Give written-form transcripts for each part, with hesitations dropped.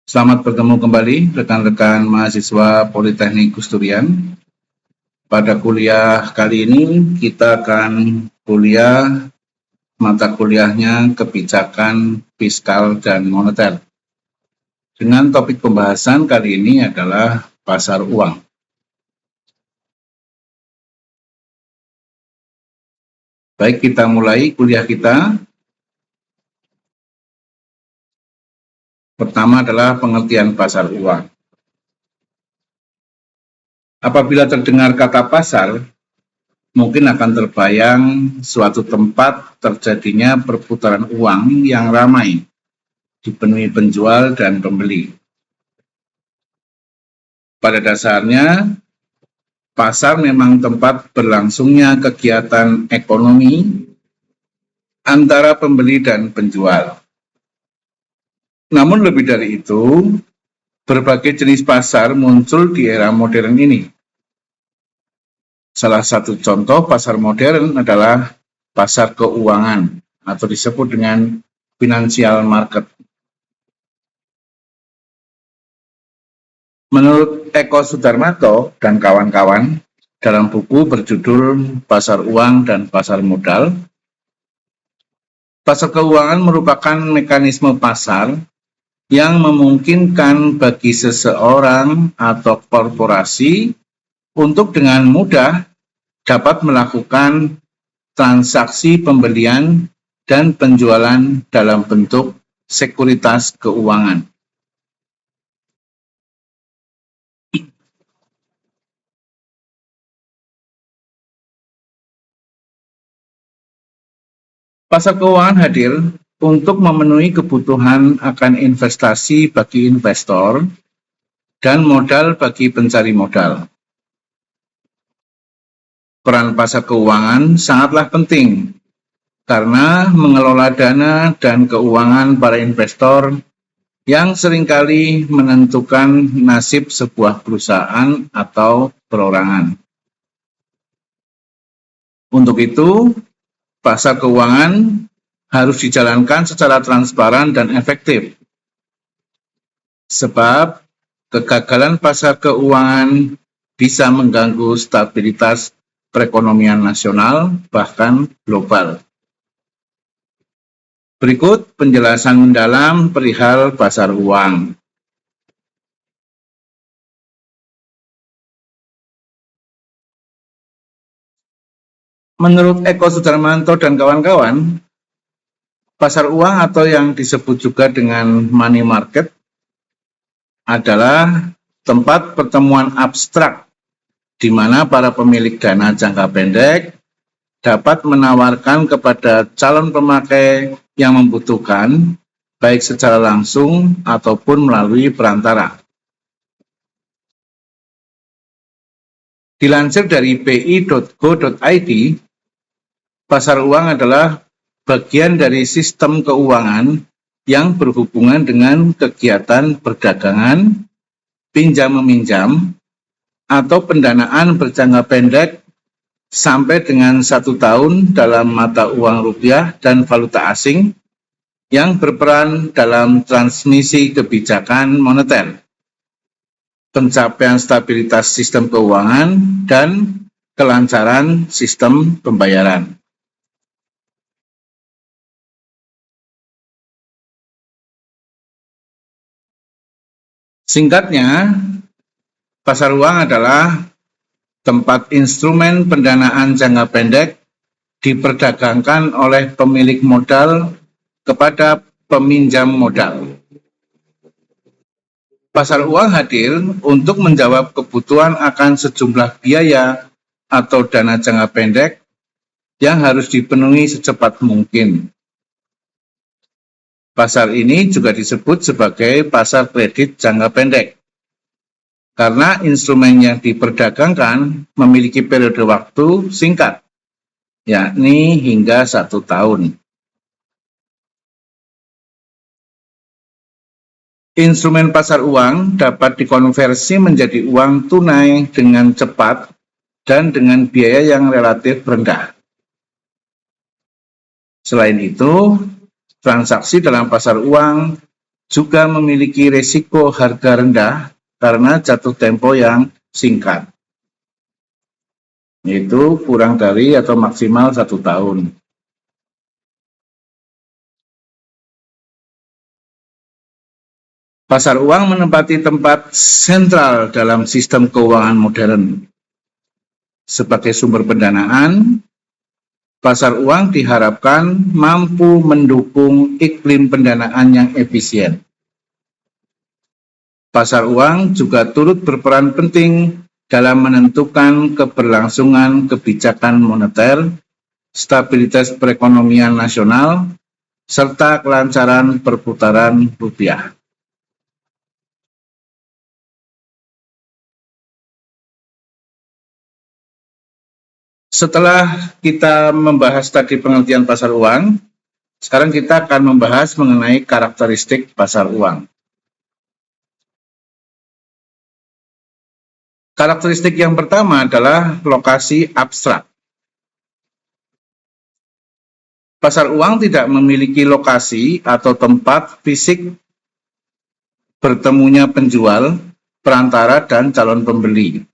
Selamat bertemu kembali rekan-rekan mahasiswa Politeknik Gus Durian. Pada kuliah kali ini kita akan kuliah mata kuliahnya kebijakan fiskal dan moneter. Dengan topik pembahasan kali ini adalah pasar uang. Baik, kita mulai kuliah kita. Pertama adalah pengertian pasar uang. Apabila terdengar kata pasar, mungkin akan terbayang suatu tempat terjadinya perputaran uang yang ramai, dipenuhi penjual dan pembeli. Pada dasarnya, pasar memang tempat berlangsungnya kegiatan ekonomi antara pembeli dan penjual. Namun lebih dari itu, berbagai jenis pasar muncul di era modern ini. Salah satu contoh pasar modern adalah pasar keuangan atau disebut dengan financial market. Menurut Eko Sudarmanto dan kawan-kawan, dalam buku berjudul Pasar Uang dan Pasar Modal, pasar keuangan merupakan mekanisme pasar yang memungkinkan bagi seseorang atau korporasi untuk dengan mudah dapat melakukan transaksi pembelian dan penjualan dalam bentuk sekuritas keuangan. Pasar keuangan hadir untuk memenuhi kebutuhan akan investasi bagi investor dan modal bagi pencari modal. Peran pasar keuangan sangatlah penting karena mengelola dana dan keuangan para investor yang seringkali menentukan nasib sebuah perusahaan atau perorangan. Untuk itu, pasar keuangan harus dijalankan secara transparan dan efektif. Sebab kegagalan pasar keuangan bisa mengganggu stabilitas perekonomian nasional bahkan global. Berikut penjelasan mendalam perihal pasar uang. Menurut Eko Sudarmanto dan kawan-kawan, pasar uang atau yang disebut juga dengan money market adalah tempat pertemuan abstrak di mana para pemilik dana jangka pendek dapat menawarkan kepada calon pemakai yang membutuhkan, baik secara langsung ataupun melalui perantara. Dilansir dari bi.go.id, pasar uang adalah bagian dari sistem keuangan yang berhubungan dengan kegiatan perdagangan, pinjam-meminjam, atau pendanaan berjangka pendek sampai dengan 1 tahun dalam mata uang rupiah dan valuta asing yang berperan dalam transmisi kebijakan moneter, pencapaian stabilitas sistem keuangan, dan kelancaran sistem pembayaran. Singkatnya, pasar uang adalah tempat instrumen pendanaan jangka pendek diperdagangkan oleh pemilik modal kepada peminjam modal. Pasar uang hadir untuk menjawab kebutuhan akan sejumlah biaya atau dana jangka pendek yang harus dipenuhi secepat mungkin. Pasar ini juga disebut sebagai pasar kredit jangka pendek, karena instrumen yang diperdagangkan memiliki periode waktu singkat, yakni hingga 1 tahun. Instrumen pasar uang dapat dikonversi menjadi uang tunai dengan cepat dan dengan biaya yang relatif rendah. Selain itu, transaksi dalam pasar uang juga memiliki risiko harga rendah karena jatuh tempo yang singkat, yaitu kurang dari atau maksimal 1 tahun. Pasar uang menempati tempat sentral dalam sistem keuangan modern. Sebagai sumber pendanaan, pasar uang diharapkan mampu mendukung iklim pendanaan yang efisien. Pasar uang juga turut berperan penting dalam menentukan keberlangsungan kebijakan moneter, stabilitas perekonomian nasional, serta kelancaran perputaran rupiah. Setelah kita membahas tadi pengertian pasar uang, sekarang kita akan membahas mengenai karakteristik pasar uang. Karakteristik yang pertama adalah lokasi abstrak. Pasar uang tidak memiliki lokasi atau tempat fisik bertemunya penjual, perantara, dan calon pembeli.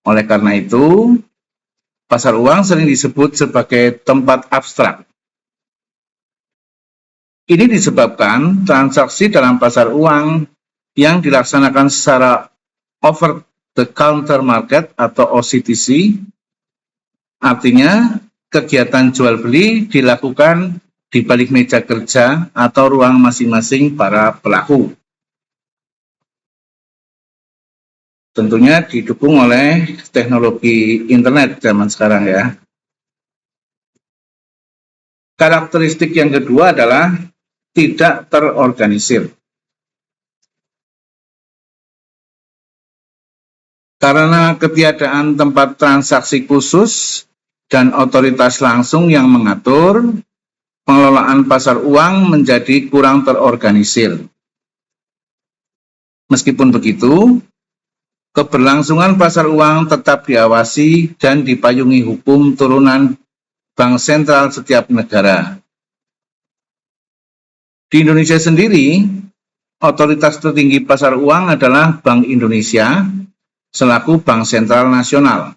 Oleh karena itu, pasar uang sering disebut sebagai tempat abstrak. Ini disebabkan transaksi dalam pasar uang yang dilaksanakan secara over the counter market atau OCTC, artinya kegiatan jual beli dilakukan di balik meja kerja atau ruang masing-masing para pelaku. Tentunya didukung oleh teknologi internet zaman sekarang ya. Karakteristik yang kedua adalah tidak terorganisir. Karena ketiadaan tempat transaksi khusus dan otoritas langsung yang mengatur, pengelolaan pasar uang menjadi kurang terorganisir. Meskipun begitu, keberlangsungan pasar uang tetap diawasi dan dipayungi hukum turunan bank sentral setiap negara. Di Indonesia sendiri, otoritas tertinggi pasar uang adalah Bank Indonesia selaku Bank Sentral Nasional.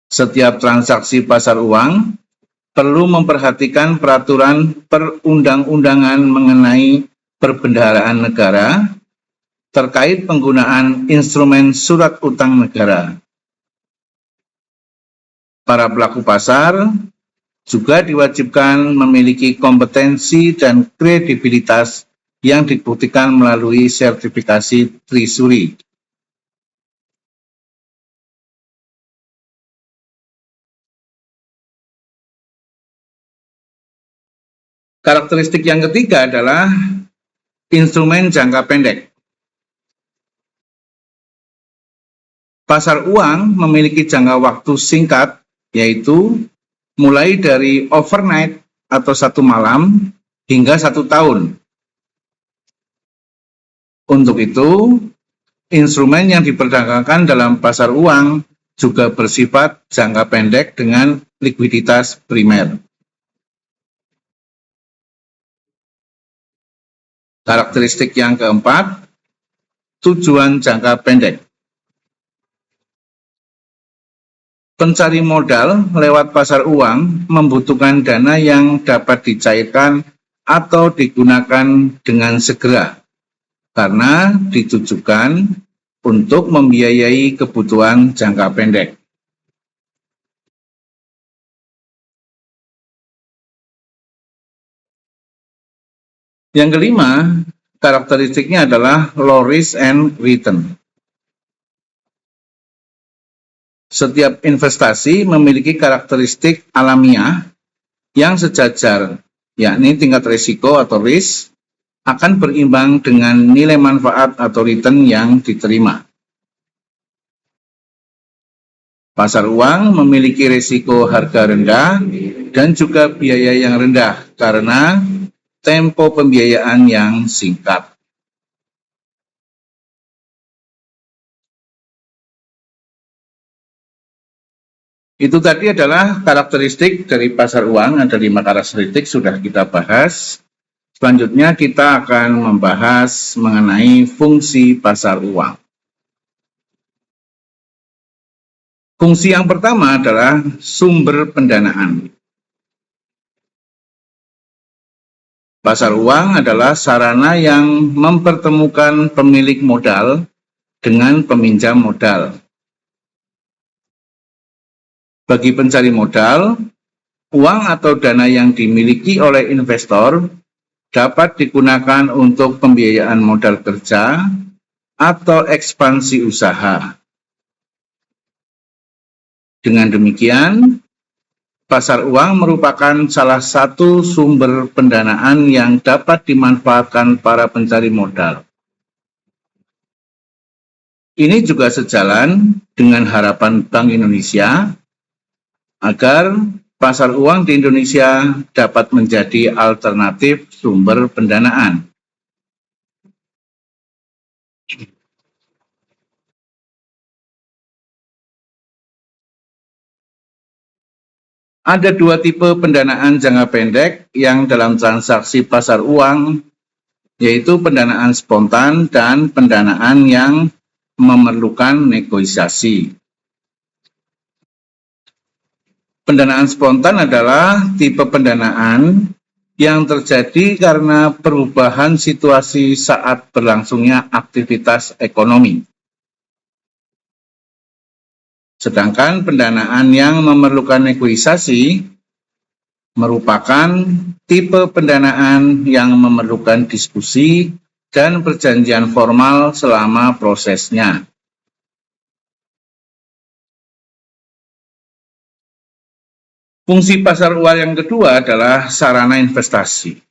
Setiap transaksi pasar uang perlu memperhatikan peraturan perundang-undangan mengenai perbendaharaan negara terkait penggunaan instrumen surat utang negara. Para pelaku pasar juga diwajibkan memiliki kompetensi dan kredibilitas yang dibuktikan melalui sertifikasi Treasury. Karakteristik yang ketiga adalah instrumen jangka pendek. Pasar uang memiliki jangka waktu singkat, yaitu mulai dari overnight atau 1 malam hingga 1 tahun. Untuk itu, instrumen yang diperdagangkan dalam pasar uang juga bersifat jangka pendek dengan likuiditas primer. Karakteristik yang keempat, tujuan jangka pendek. Pencari modal lewat pasar uang membutuhkan dana yang dapat dicairkan atau digunakan dengan segera karena ditujukan untuk membiayai kebutuhan jangka pendek. Yang kelima, karakteristiknya adalah low risk and return. Setiap investasi memiliki karakteristik alamiah yang sejajar, yakni tingkat risiko atau risk akan berimbang dengan nilai manfaat atau return yang diterima. Pasar uang memiliki risiko harga rendah dan juga biaya yang rendah karena tempo pembiayaan yang singkat. Itu tadi adalah karakteristik dari pasar uang. Ada 5 karakteristik sudah kita bahas. Selanjutnya kita akan membahas mengenai fungsi pasar uang. Fungsi yang pertama adalah sumber pendanaan. Pasar uang adalah sarana yang mempertemukan pemilik modal dengan peminjam modal. Bagi pencari modal, uang atau dana yang dimiliki oleh investor dapat digunakan untuk pembiayaan modal kerja atau ekspansi usaha. Dengan demikian, pasar uang merupakan salah satu sumber pendanaan yang dapat dimanfaatkan para pencari modal. Ini juga sejalan dengan harapan Bank Indonesia agar pasar uang di Indonesia dapat menjadi alternatif sumber pendanaan. Ada 2 tipe pendanaan jangka pendek yang dalam transaksi pasar uang, yaitu pendanaan spontan dan pendanaan yang memerlukan negosiasi. Pendanaan spontan adalah tipe pendanaan yang terjadi karena perubahan situasi saat berlangsungnya aktivitas ekonomi. Sedangkan pendanaan yang memerlukan negosiasi merupakan tipe pendanaan yang memerlukan diskusi dan perjanjian formal selama prosesnya. Fungsi pasar uang yang kedua adalah sarana investasi.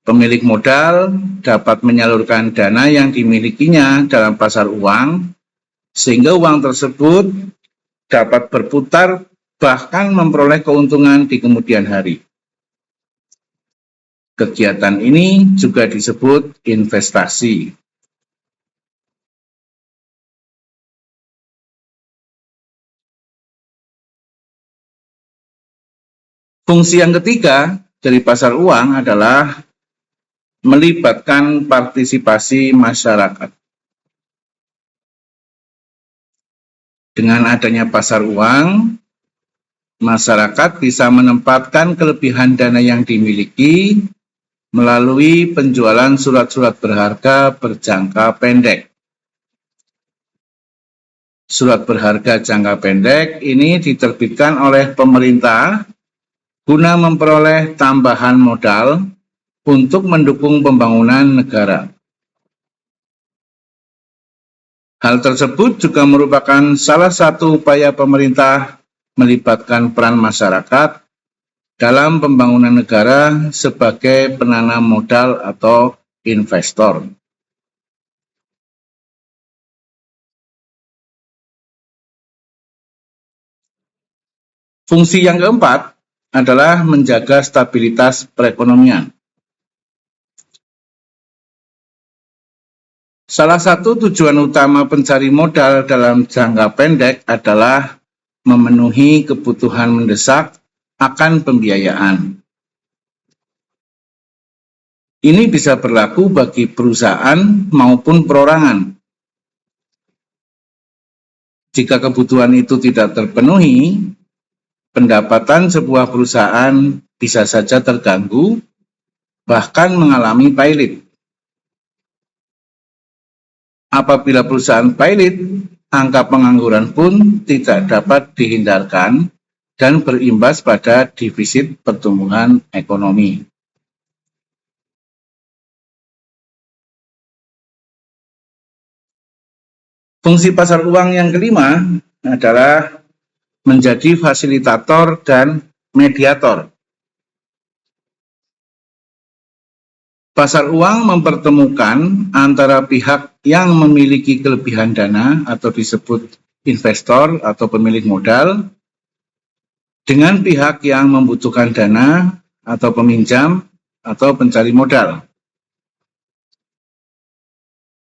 Pemilik modal dapat menyalurkan dana yang dimilikinya dalam pasar uang, sehingga uang tersebut dapat berputar bahkan memperoleh keuntungan di kemudian hari. Kegiatan ini juga disebut investasi. Fungsi yang ketiga dari pasar uang adalah melibatkan partisipasi masyarakat. Dengan adanya pasar uang, masyarakat bisa menempatkan kelebihan dana yang dimiliki melalui penjualan surat-surat berharga berjangka pendek. Surat berharga jangka pendek ini diterbitkan oleh pemerintah guna memperoleh tambahan modal untuk mendukung pembangunan negara. Hal tersebut juga merupakan salah satu upaya pemerintah melibatkan peran masyarakat dalam pembangunan negara sebagai penanam modal atau investor. Fungsi yang keempat adalah menjaga stabilitas perekonomian. Salah satu tujuan utama pencari modal dalam jangka pendek adalah memenuhi kebutuhan mendesak akan pembiayaan. Ini bisa berlaku bagi perusahaan maupun perorangan. Jika kebutuhan itu tidak terpenuhi, pendapatan sebuah perusahaan bisa saja terganggu, bahkan mengalami pailit. Apabila perusahaan pailit, angka pengangguran pun tidak dapat dihindarkan dan berimbas pada defisit pertumbuhan ekonomi. Fungsi pasar uang yang kelima adalah menjadi fasilitator dan mediator. Pasar uang mempertemukan antara pihak yang memiliki kelebihan dana atau disebut investor atau pemilik modal dengan pihak yang membutuhkan dana atau peminjam atau pencari modal.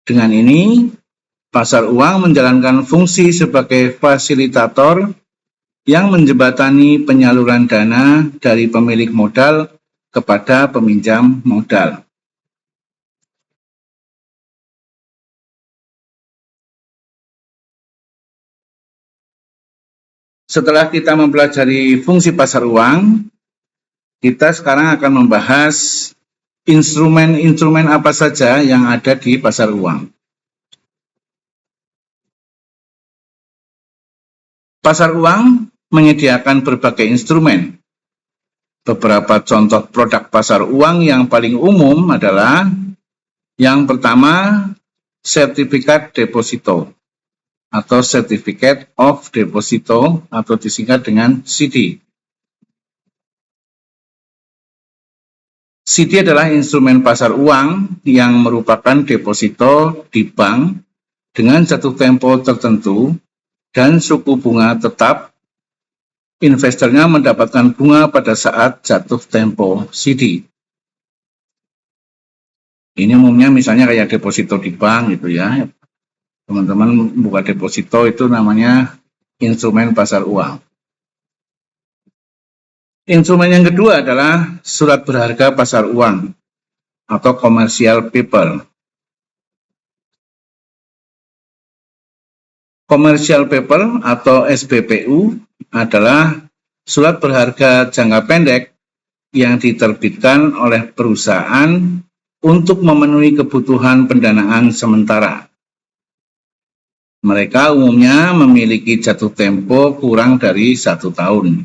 Dengan ini, Pasar uang menjalankan fungsi sebagai fasilitator yang menjembatani penyaluran dana dari pemilik modal kepada peminjam modal. Setelah kita mempelajari fungsi pasar uang, kita sekarang akan membahas instrumen-instrumen apa saja yang ada di pasar uang. Pasar uang menyediakan berbagai instrumen. Beberapa contoh produk pasar uang yang paling umum adalah yang pertama, sertifikat deposito atau Certificate of Deposito atau disingkat dengan CD. CD adalah instrumen pasar uang yang merupakan deposito di bank dengan jatuh tempo tertentu dan suku bunga tetap. Investornya mendapatkan bunga pada saat jatuh tempo CD. Ini umumnya misalnya kayak deposito di bank gitu ya. Teman-teman buka deposito itu namanya instrumen pasar uang. Instrumen yang kedua adalah surat berharga pasar uang atau commercial paper. Commercial paper atau SBPU adalah surat berharga jangka pendek yang diterbitkan oleh perusahaan untuk memenuhi kebutuhan pendanaan sementara. Mereka umumnya memiliki jatuh tempo kurang dari 1 tahun.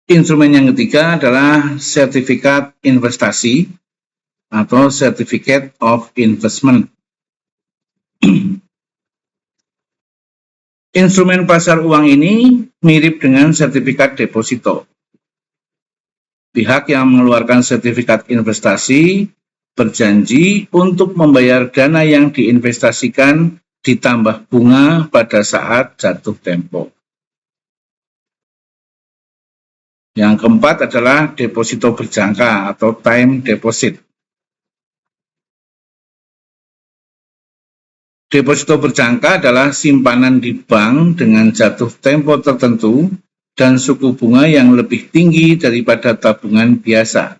Instrumen yang ketiga adalah sertifikat investasi atau Certificate of Investment. Instrumen pasar uang ini mirip dengan sertifikat deposito. Pihak yang mengeluarkan sertifikat investasi berjanji untuk membayar dana yang diinvestasikan ditambah bunga pada saat jatuh tempo. Yang keempat adalah deposito berjangka atau time deposit. Deposito berjangka adalah simpanan di bank dengan jatuh tempo tertentu dan suku bunga yang lebih tinggi daripada tabungan biasa.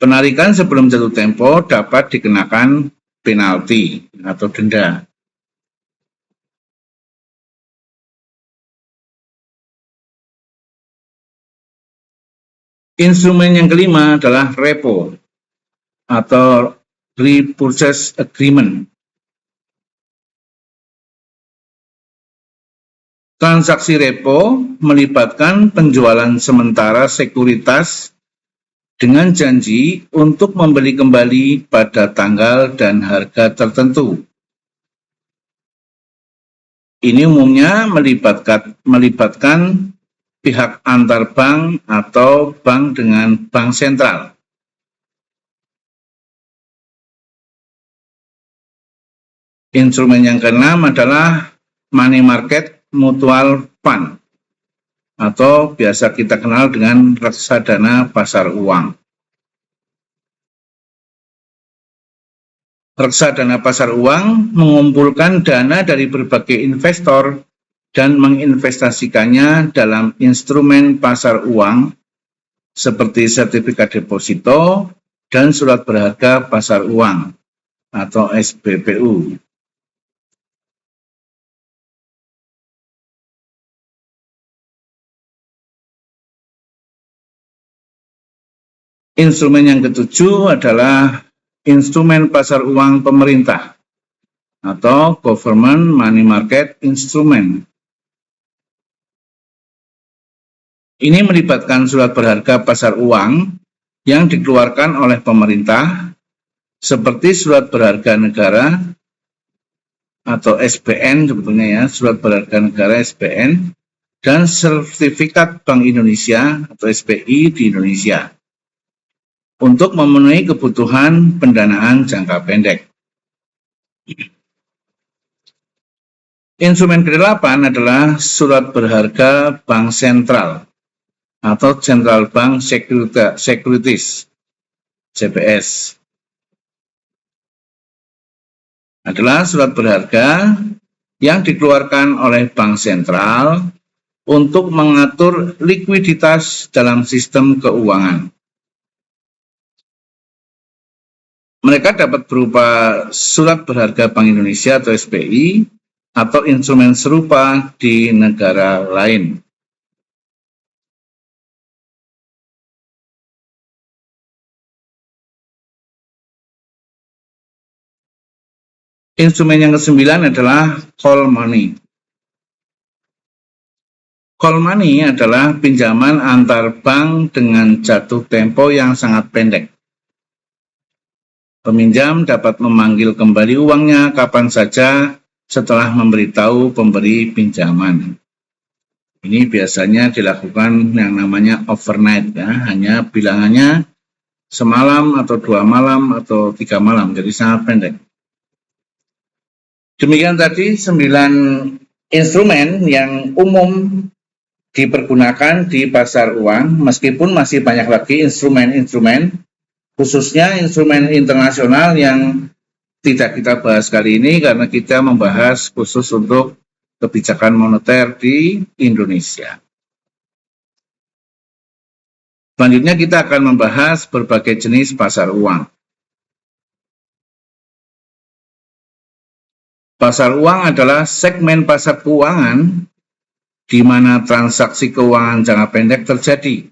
Penarikan sebelum jatuh tempo dapat dikenakan penalti atau denda. Instrumen yang kelima adalah repo atau repurchase agreement. Transaksi repo melibatkan penjualan sementara sekuritas dengan janji untuk membeli kembali pada tanggal dan harga tertentu. Ini umumnya melibatkan pihak antar bank atau bank dengan bank sentral. Instrumen yang keenam adalah money market mutual fund atau biasa kita kenal dengan reksadana pasar uang. Reksadana pasar uang mengumpulkan dana dari berbagai investor dan menginvestasikannya dalam instrumen pasar uang seperti sertifikat deposito dan surat berharga pasar uang atau SBPU. Instrumen yang ketujuh adalah instrumen pasar uang pemerintah atau government money market instrument. Ini melibatkan surat berharga pasar uang yang dikeluarkan oleh pemerintah seperti surat berharga negara atau SBN sebetulnya ya, surat berharga negara SBN dan sertifikat Bank Indonesia atau SBI di Indonesia untuk memenuhi kebutuhan pendanaan jangka pendek. Instrumen ke-8 adalah surat berharga bank sentral atau Central Bank Securities, CBS. Adalah surat berharga yang dikeluarkan oleh bank sentral untuk mengatur likuiditas dalam sistem keuangan. Mereka dapat berupa surat berharga Bank Indonesia atau SBI atau instrumen serupa di negara lain. Instrumen yang ke-9 adalah call money. Call money adalah pinjaman antar bank dengan jatuh tempo yang sangat pendek. Peminjam dapat memanggil kembali uangnya kapan saja setelah memberitahu pemberi pinjaman. Ini biasanya dilakukan yang namanya overnight, ya, hanya bilangannya semalam atau 2 malam atau 3 malam, jadi sangat pendek. Demikian tadi 9 instrumen yang umum dipergunakan di pasar uang, meskipun masih banyak lagi instrumen-instrumen, khususnya instrumen internasional yang tidak kita bahas kali ini karena kita membahas khusus untuk kebijakan moneter di Indonesia. Selanjutnya kita akan membahas berbagai jenis pasar uang. Pasar uang adalah segmen pasar keuangan di mana transaksi keuangan jangka pendek terjadi.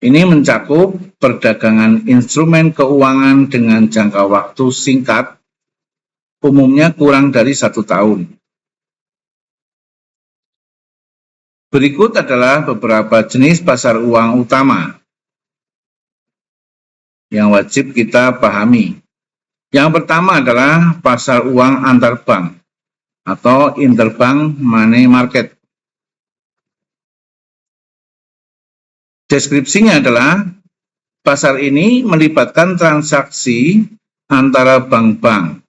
Ini mencakup perdagangan instrumen keuangan dengan jangka waktu singkat, umumnya kurang dari 1 tahun. Berikut adalah beberapa jenis pasar uang utama yang wajib kita pahami. Yang pertama adalah pasar uang antar bank atau interbank money market. Deskripsinya adalah pasar ini melibatkan transaksi antara bank-bank.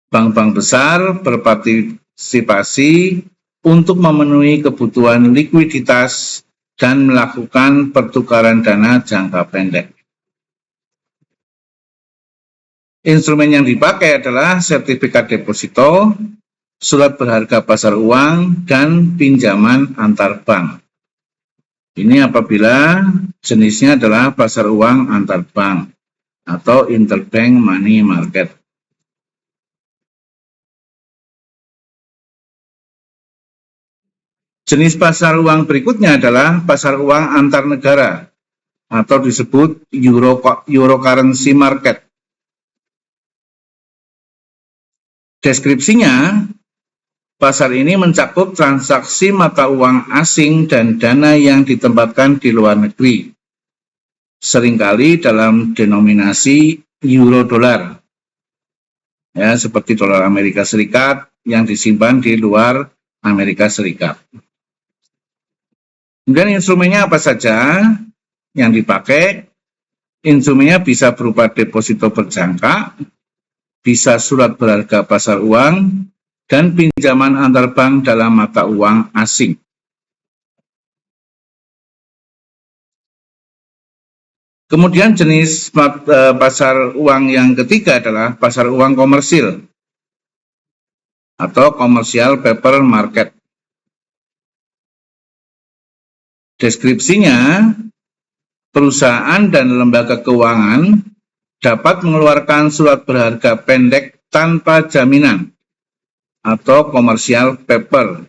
Bank-bank besar berpartisipasi untuk memenuhi kebutuhan likuiditas dan melakukan pertukaran dana jangka pendek. Instrumen yang dipakai adalah sertifikat deposito, surat berharga pasar uang, dan pinjaman antar bank. Ini apabila jenisnya adalah pasar uang antar bank atau interbank money market. Jenis pasar uang berikutnya adalah pasar uang antar negara atau disebut Euro currency market. Deskripsinya, pasar ini mencakup transaksi mata uang asing dan dana yang ditempatkan di luar negeri, seringkali dalam denominasi euro dolar, ya, seperti dolar Amerika Serikat yang disimpan di luar Amerika Serikat. Kemudian instrumennya apa saja yang dipakai? Instrumennya bisa berupa deposito berjangka, bisa surat berharga pasar uang, dan pinjaman antar bank dalam mata uang asing. Kemudian jenis pasar uang yang ketiga adalah pasar uang komersil atau commercial paper market. Deskripsinya, perusahaan dan lembaga keuangan dapat mengeluarkan surat berharga pendek tanpa jaminan atau commercial paper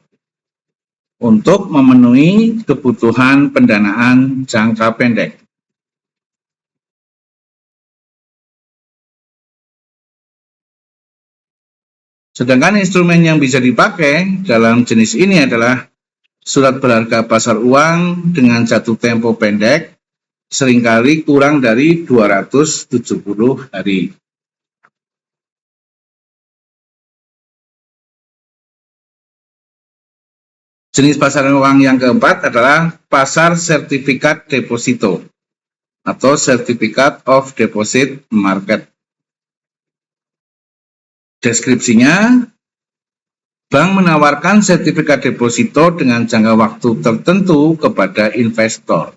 untuk memenuhi kebutuhan pendanaan jangka pendek. Sedangkan instrumen yang bisa dipakai dalam jenis ini adalah surat berharga pasar uang dengan jatuh tempo pendek, seringkali kurang dari 270 hari. Jenis pasar uang yang keempat adalah pasar sertifikat deposito atau Certificate of Deposit Market. Deskripsinya, bank menawarkan sertifikat deposito dengan jangka waktu tertentu kepada investor.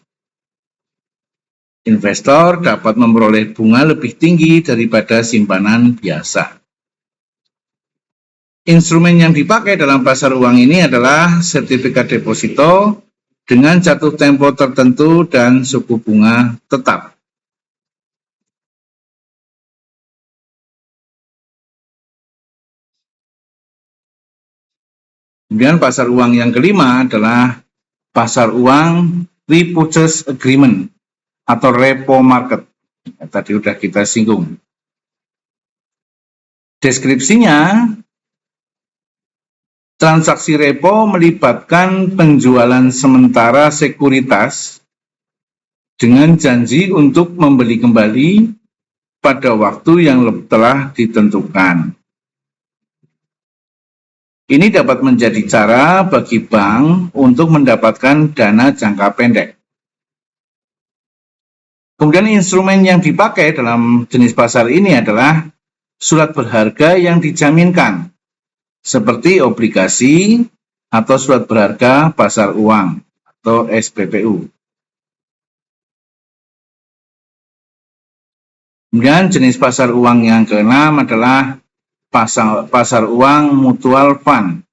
Investor dapat memperoleh bunga lebih tinggi daripada simpanan biasa. Instrumen yang dipakai dalam pasar uang ini adalah sertifikat deposito dengan jatuh tempo tertentu dan suku bunga tetap. Kemudian pasar uang yang kelima adalah pasar uang repurchase agreement atau repo market. Tadi sudah kita singgung. Deskripsinya, transaksi repo melibatkan penjualan sementara sekuritas dengan janji untuk membeli kembali pada waktu yang telah ditentukan. Ini dapat menjadi cara bagi bank untuk mendapatkan dana jangka pendek. Kemudian instrumen yang dipakai dalam jenis pasar ini adalah surat berharga yang dijaminkan, seperti obligasi atau surat berharga pasar uang atau SPPU. Kemudian jenis pasar uang yang keenam adalah pasar uang mutual fund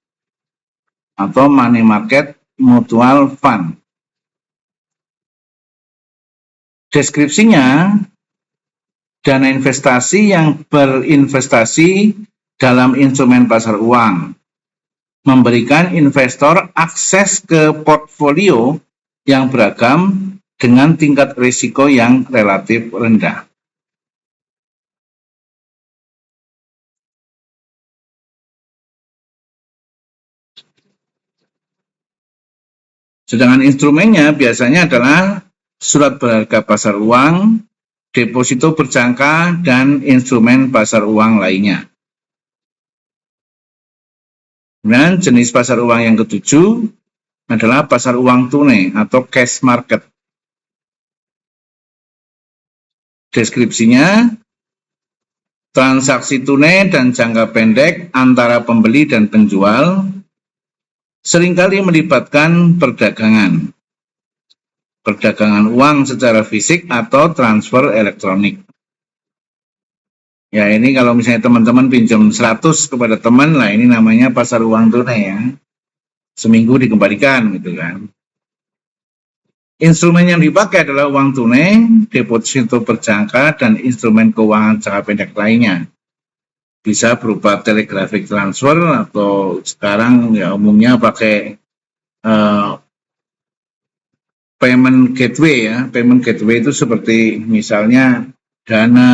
atau money market mutual fund. Deskripsinya, dana investasi yang berinvestasi dalam instrumen pasar uang, memberikan investor akses ke portfolio yang beragam dengan tingkat risiko yang relatif rendah. Sedangkan instrumennya biasanya adalah surat berharga pasar uang, deposito berjangka, dan instrumen pasar uang lainnya. Dan jenis pasar uang yang ketujuh adalah pasar uang tunai atau cash market. Deskripsinya, transaksi tunai dan jangka pendek antara pembeli dan penjual seringkali melibatkan perdagangan uang secara fisik atau transfer elektronik. Ya, ini kalau misalnya teman-teman pinjam 100 kepada teman, lah ini namanya pasar uang tunai ya. Seminggu dikembalikan gitu kan. Instrumen yang dipakai adalah uang tunai, deposito berjangka, dan instrumen keuangan jangka pendek lainnya. Bisa berupa telegraphic transfer atau sekarang ya umumnya pakai payment gateway ya. Payment gateway itu seperti misalnya Dana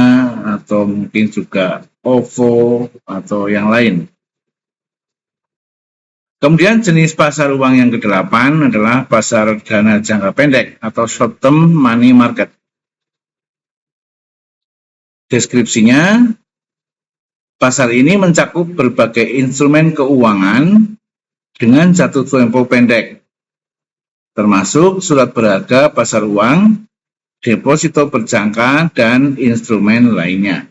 atau mungkin juga OVO atau yang lain. Kemudian jenis pasar uang yang ke-8 adalah pasar dana jangka pendek atau short term money market. Deskripsinya, pasar ini mencakup berbagai instrumen keuangan dengan jatuh tempo pendek, termasuk surat berharga pasar uang, deposito berjangka, dan instrumen lainnya.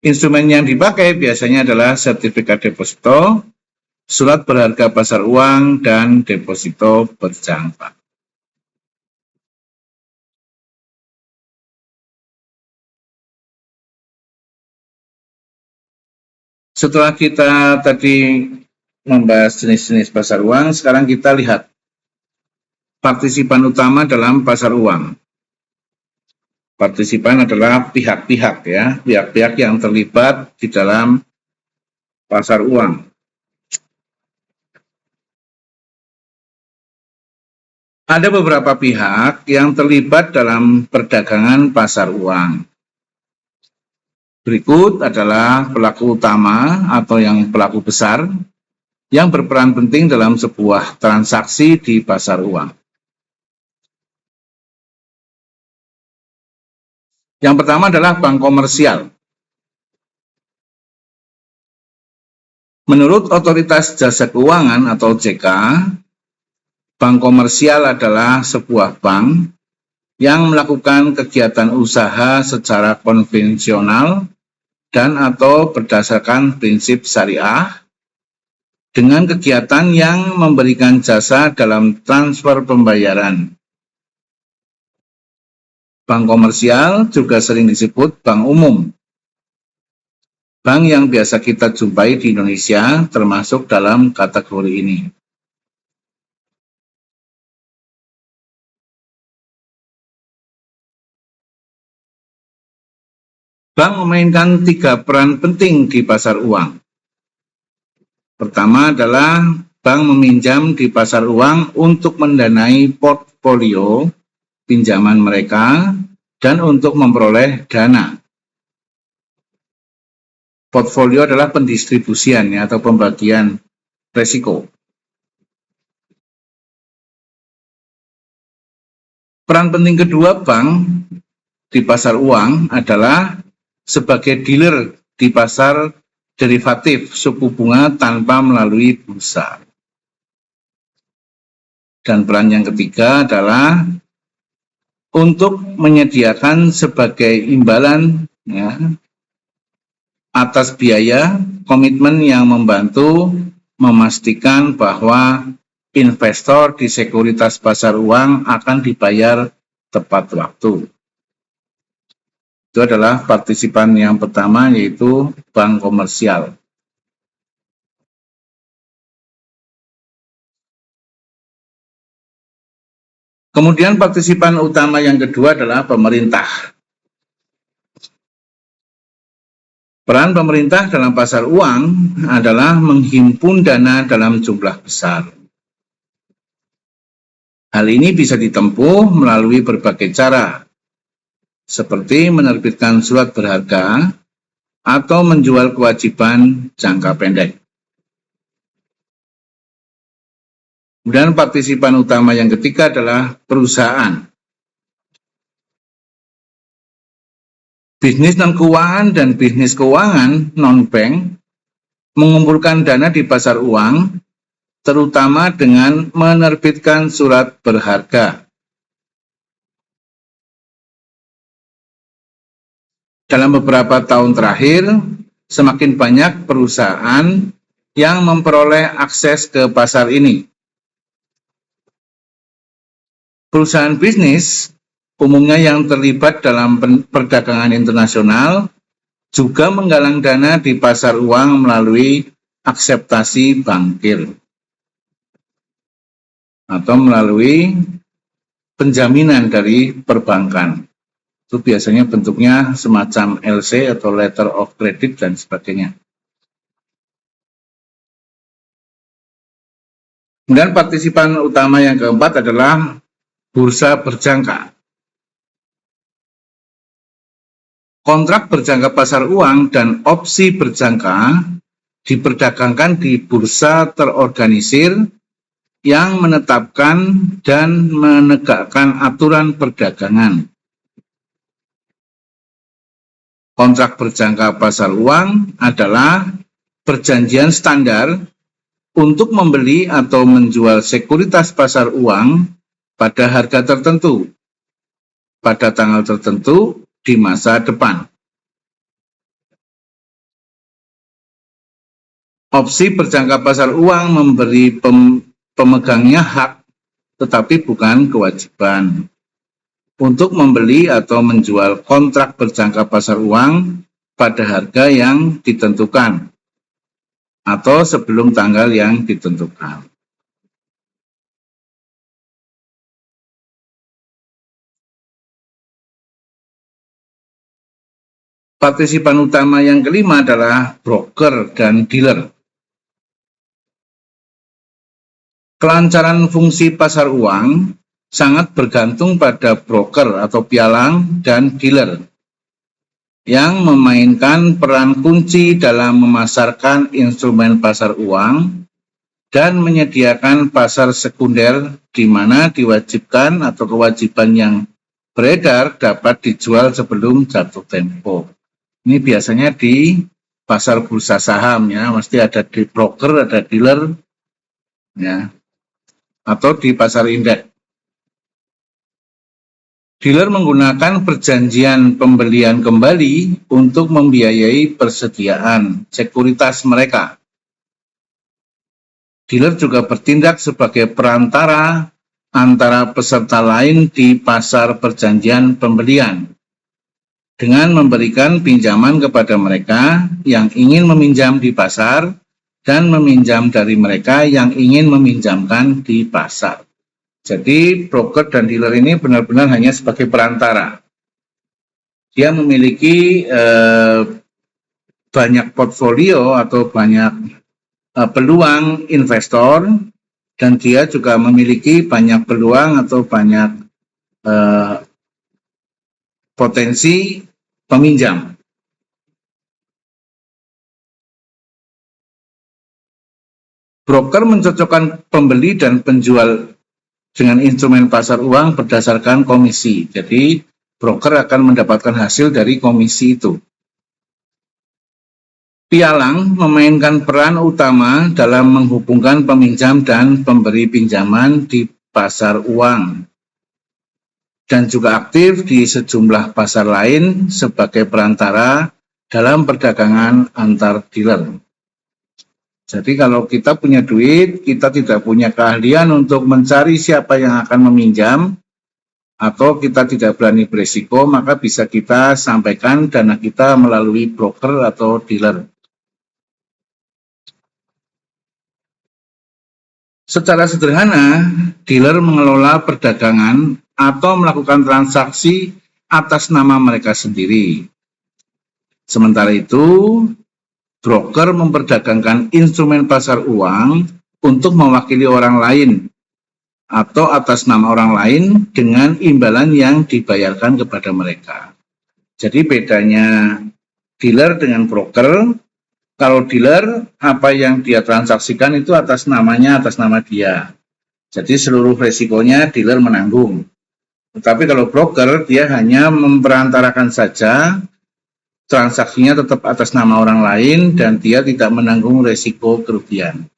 Instrumen yang dipakai biasanya adalah sertifikat deposito, surat berharga pasar uang, dan deposito berjangka. Setelah kita tadi membahas jenis-jenis pasar uang, sekarang kita lihat partisipan utama dalam pasar uang. Partisipan adalah pihak-pihak ya, pihak-pihak yang terlibat di dalam pasar uang. Ada beberapa pihak yang terlibat dalam perdagangan pasar uang. Berikut adalah pelaku utama atau yang pelaku besar yang berperan penting dalam sebuah transaksi di pasar uang. Yang pertama adalah bank komersial. Menurut Otoritas Jasa Keuangan atau OJK, bank komersial adalah sebuah bank yang melakukan kegiatan usaha secara konvensional dan atau berdasarkan prinsip syariah dengan kegiatan yang memberikan jasa dalam transfer pembayaran. Bank komersial juga sering disebut bank umum. Bank yang biasa kita jumpai di Indonesia termasuk dalam kategori ini. Bank memainkan 3 peran penting di pasar uang. Pertama adalah bank meminjam di pasar uang untuk mendanai portfolio pinjaman mereka dan untuk memperoleh dana. Portfolio adalah pendistribusian atau pembagian risiko. Peran penting kedua bank di pasar uang adalah sebagai dealer di pasar derivatif suku bunga tanpa melalui bursa. Dan peran yang ketiga adalah untuk menyediakan sebagai imbalan atas biaya komitmen yang membantu memastikan bahwa investor di sekuritas pasar uang akan dibayar tepat waktu. Itu adalah partisipan yang pertama, yaitu bank komersial. Kemudian partisipan utama yang kedua adalah pemerintah. Peran pemerintah dalam pasar uang adalah menghimpun dana dalam jumlah besar. Hal ini bisa ditempuh melalui berbagai cara, seperti menerbitkan surat berharga atau menjual kewajiban jangka pendek. Kemudian partisipan utama yang ketiga adalah perusahaan. Bisnis non-keuangan dan bisnis keuangan non-bank mengumpulkan dana di pasar uang, terutama dengan menerbitkan surat berharga. Dalam beberapa tahun terakhir, semakin banyak perusahaan yang memperoleh akses ke pasar ini. Perusahaan bisnis, umumnya yang terlibat dalam perdagangan internasional, juga menggalang dana di pasar uang melalui akseptasi bankir atau melalui penjaminan dari perbankan. Itu biasanya bentuknya semacam LC atau letter of credit dan sebagainya. Kemudian partisipan utama yang keempat adalah bursa berjangka. Kontrak berjangka pasar uang dan opsi berjangka diperdagangkan di bursa terorganisir yang menetapkan dan menegakkan aturan perdagangan. Kontrak berjangka pasar uang adalah perjanjian standar untuk membeli atau menjual sekuritas pasar uang pada harga tertentu, pada tanggal tertentu di masa depan. Opsi berjangka pasar uang memberi pemegangnya hak, tetapi bukan kewajiban, untuk membeli atau menjual kontrak berjangka pasar uang pada harga yang ditentukan atau sebelum tanggal yang ditentukan. Partisipan utama yang kelima adalah broker dan dealer. Kelancaran fungsi pasar uang sangat bergantung pada broker atau pialang dan dealer yang memainkan peran kunci dalam memasarkan instrumen pasar uang dan menyediakan pasar sekunder di mana diwajibkan atau kewajiban yang beredar dapat dijual sebelum jatuh tempo. Ini biasanya di pasar bursa saham ya, mesti ada di broker, ada dealer ya, atau di pasar indeks. Dealer menggunakan perjanjian pembelian kembali untuk membiayai persediaan sekuritas mereka. Dealer juga bertindak sebagai perantara antara peserta lain di pasar perjanjian pembelian dengan memberikan pinjaman kepada mereka yang ingin meminjam di pasar dan meminjam dari mereka yang ingin meminjamkan di pasar. Jadi broker dan dealer ini benar-benar hanya sebagai perantara. Dia memiliki banyak portfolio atau banyak peluang investor, dan dia juga memiliki banyak peluang atau banyak potensi peminjam. Broker mencocokkan pembeli dan penjual dengan instrumen pasar uang berdasarkan komisi. Jadi broker akan mendapatkan hasil dari komisi itu. Pialang memainkan peran utama dalam menghubungkan peminjam dan pemberi pinjaman di pasar uang, dan juga aktif di sejumlah pasar lain sebagai perantara dalam perdagangan antar dealer. Jadi kalau kita punya duit, kita tidak punya keahlian untuk mencari siapa yang akan meminjam, atau kita tidak berani berisiko, maka bisa kita sampaikan dana kita melalui broker atau dealer. Secara sederhana, dealer mengelola perdagangan atau melakukan transaksi atas nama mereka sendiri. Sementara itu, broker memperdagangkan instrumen pasar uang untuk mewakili orang lain atau atas nama orang lain dengan imbalan yang dibayarkan kepada mereka. Jadi bedanya dealer dengan broker, kalau dealer apa yang dia transaksikan itu atas namanya, atas nama dia. Jadi seluruh resikonya dealer menanggung. Tetapi kalau broker, dia hanya memperantarakan saja, transaksinya tetap atas nama orang lain dan dia tidak menanggung resiko kerugian.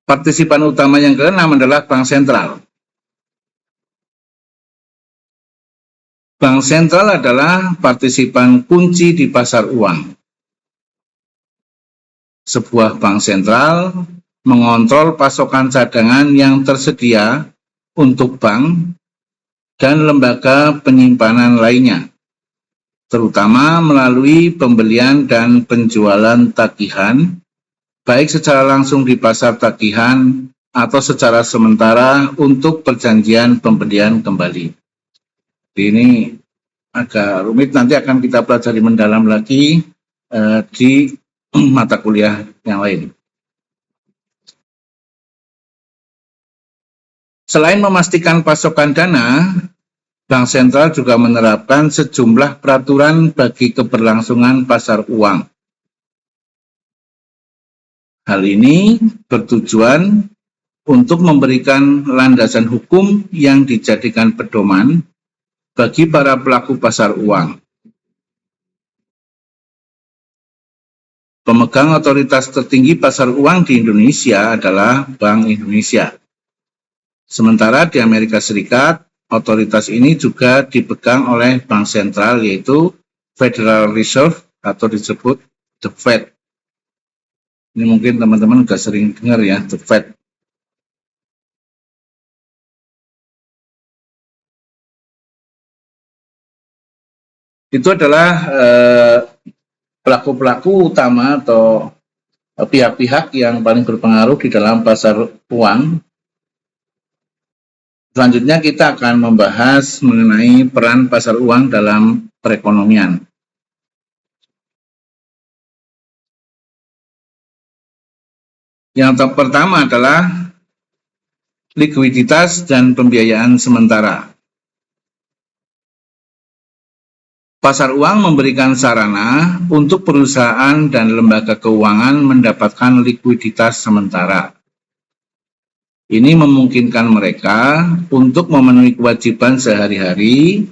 Partisipan utama yang keenam adalah bank sentral. Bank sentral adalah partisipan kunci di pasar uang. Sebuah bank sentral mengontrol pasokan cadangan yang tersedia untuk bank dan lembaga penyimpanan lainnya, terutama melalui pembelian dan penjualan tagihan, baik secara langsung di pasar tagihan atau secara sementara untuk perjanjian pembelian kembali. Ini agak rumit, nanti akan kita pelajari mendalam lagi di mata kuliah yang lain. Selain memastikan pasokan dana, Bank Sentral juga menerapkan sejumlah peraturan bagi keberlangsungan pasar uang. Hal ini bertujuan untuk memberikan landasan hukum yang dijadikan pedoman bagi para pelaku pasar uang. Pemegang otoritas tertinggi pasar uang di Indonesia adalah Bank Indonesia. Sementara di Amerika Serikat, otoritas ini juga dipegang oleh Bank Sentral, yaitu Federal Reserve atau disebut The Fed. Ini mungkin teman-teman sudah sering dengar ya, The Fed. Itu adalah pelaku-pelaku utama atau pihak-pihak yang paling berpengaruh di dalam pasar uang. Selanjutnya kita akan membahas mengenai peran pasar uang dalam perekonomian. Yang pertama adalah likuiditas dan pembiayaan sementara. Pasar uang memberikan sarana untuk perusahaan dan lembaga keuangan mendapatkan likuiditas sementara. Ini memungkinkan mereka untuk memenuhi kewajiban sehari-hari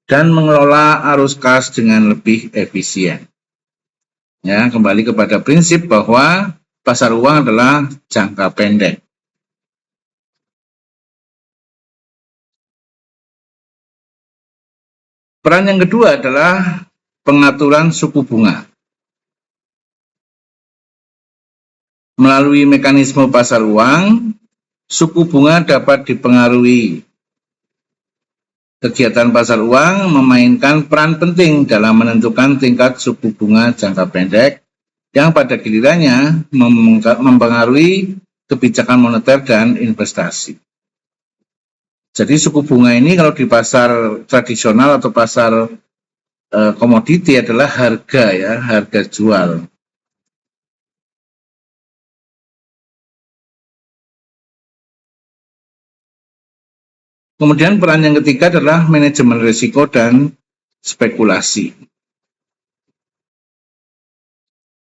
dan mengelola arus kas dengan lebih efisien. Ya, kembali kepada prinsip bahwa pasar uang adalah jangka pendek. Peran yang kedua adalah pengaturan suku bunga. Melalui mekanisme pasar uang, suku bunga dapat dipengaruhi. Kegiatan pasar uang memainkan peran penting dalam menentukan tingkat suku bunga jangka pendek yang pada gilirannya mempengaruhi kebijakan moneter dan investasi. Jadi suku bunga ini kalau di pasar tradisional atau pasar komoditi adalah harga ya, harga jual. Kemudian peran yang ketiga adalah manajemen risiko dan spekulasi.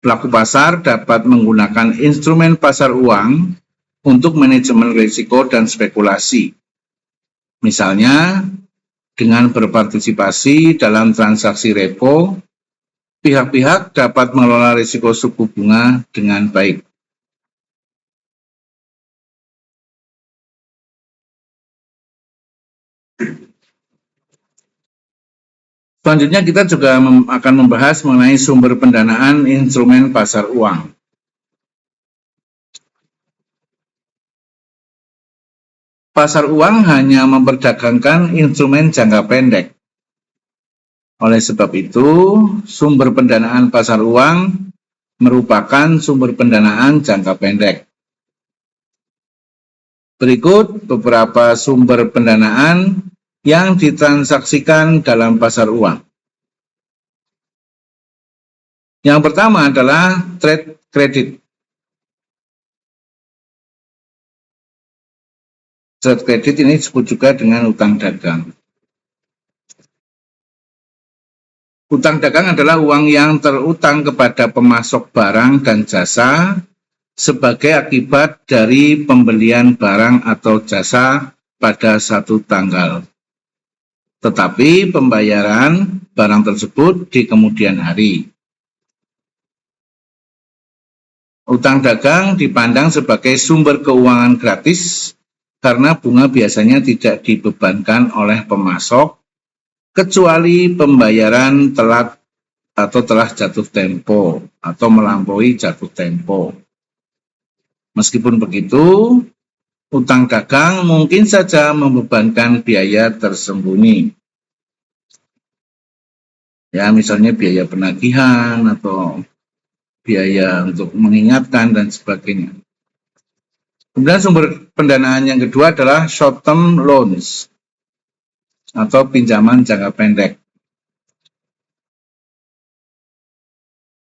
Pelaku pasar dapat menggunakan instrumen pasar uang untuk manajemen risiko dan spekulasi. Misalnya, dengan berpartisipasi dalam transaksi repo, pihak-pihak dapat mengelola risiko suku bunga dengan baik. Selanjutnya kita juga akan membahas mengenai sumber pendanaan instrumen pasar uang. Pasar uang hanya memperdagangkan instrumen jangka pendek. Oleh sebab itu, sumber pendanaan pasar uang merupakan sumber pendanaan jangka pendek. Berikut beberapa sumber pendanaan yang ditransaksikan dalam pasar uang. Yang pertama adalah trade credit. Trade credit ini disebut juga dengan utang dagang. Utang dagang adalah uang yang terutang kepada pemasok barang dan jasa sebagai akibat dari pembelian barang atau jasa pada satu tanggal. Tetapi pembayaran barang tersebut di kemudian hari. Utang dagang dipandang sebagai sumber keuangan gratis karena bunga biasanya tidak dibebankan oleh pemasok kecuali pembayaran telat atau telah jatuh tempo atau melampaui jatuh tempo. Meskipun begitu, utang dagang mungkin saja membebankan biaya tersembunyi. Ya, misalnya biaya penagihan atau biaya untuk mengingatkan dan sebagainya. Kemudian sumber pendanaan yang kedua adalah short term loans atau pinjaman jangka pendek.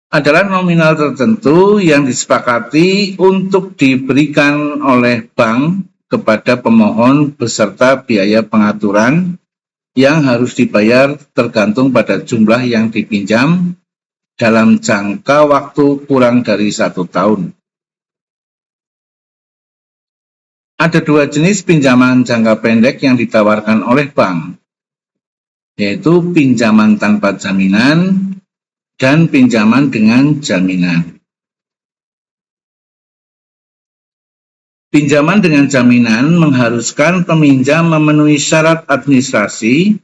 Adalah nominal tertentu yang disepakati untuk diberikan oleh bank kepada pemohon beserta biaya pengaturan yang harus dibayar tergantung pada jumlah yang dipinjam dalam jangka waktu kurang dari 1 tahun. Ada 2 jenis pinjaman jangka pendek yang ditawarkan oleh bank, yaitu pinjaman tanpa jaminan dan pinjaman dengan jaminan. Pinjaman dengan jaminan mengharuskan peminjam memenuhi syarat administrasi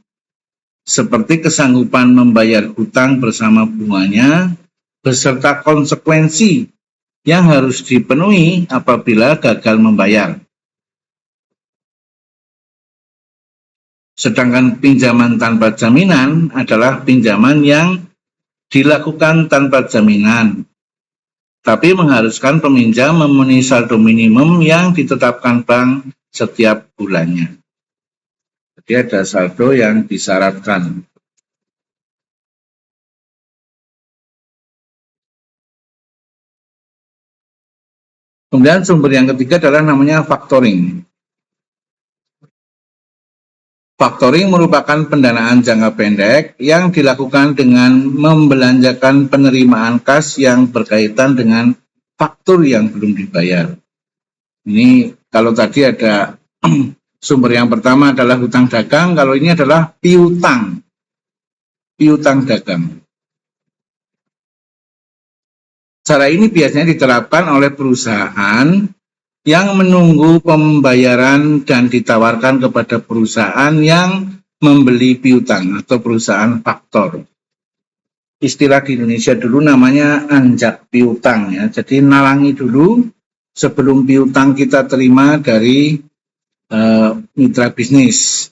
seperti kesanggupan membayar hutang bersama bunganya beserta konsekuensi yang harus dipenuhi apabila gagal membayar. Sedangkan pinjaman tanpa jaminan adalah pinjaman yang dilakukan tanpa jaminan, tapi mengharuskan peminjam memenuhi saldo minimum yang ditetapkan bank setiap bulannya. Jadi ada saldo yang disyaratkan. Kemudian sumber yang ketiga adalah namanya factoring. Factoring merupakan pendanaan jangka pendek yang dilakukan dengan membelanjakan penerimaan kas yang berkaitan dengan faktur yang belum dibayar. Ini kalau tadi ada sumber yang pertama adalah hutang dagang, kalau ini adalah piutang dagang. Cara ini biasanya diterapkan oleh perusahaan yang menunggu pembayaran dan ditawarkan kepada perusahaan yang membeli piutang atau perusahaan faktor. Istilah di Indonesia dulu namanya anjak piutang ya. Jadi nalangi dulu sebelum piutang kita terima dari mitra bisnis.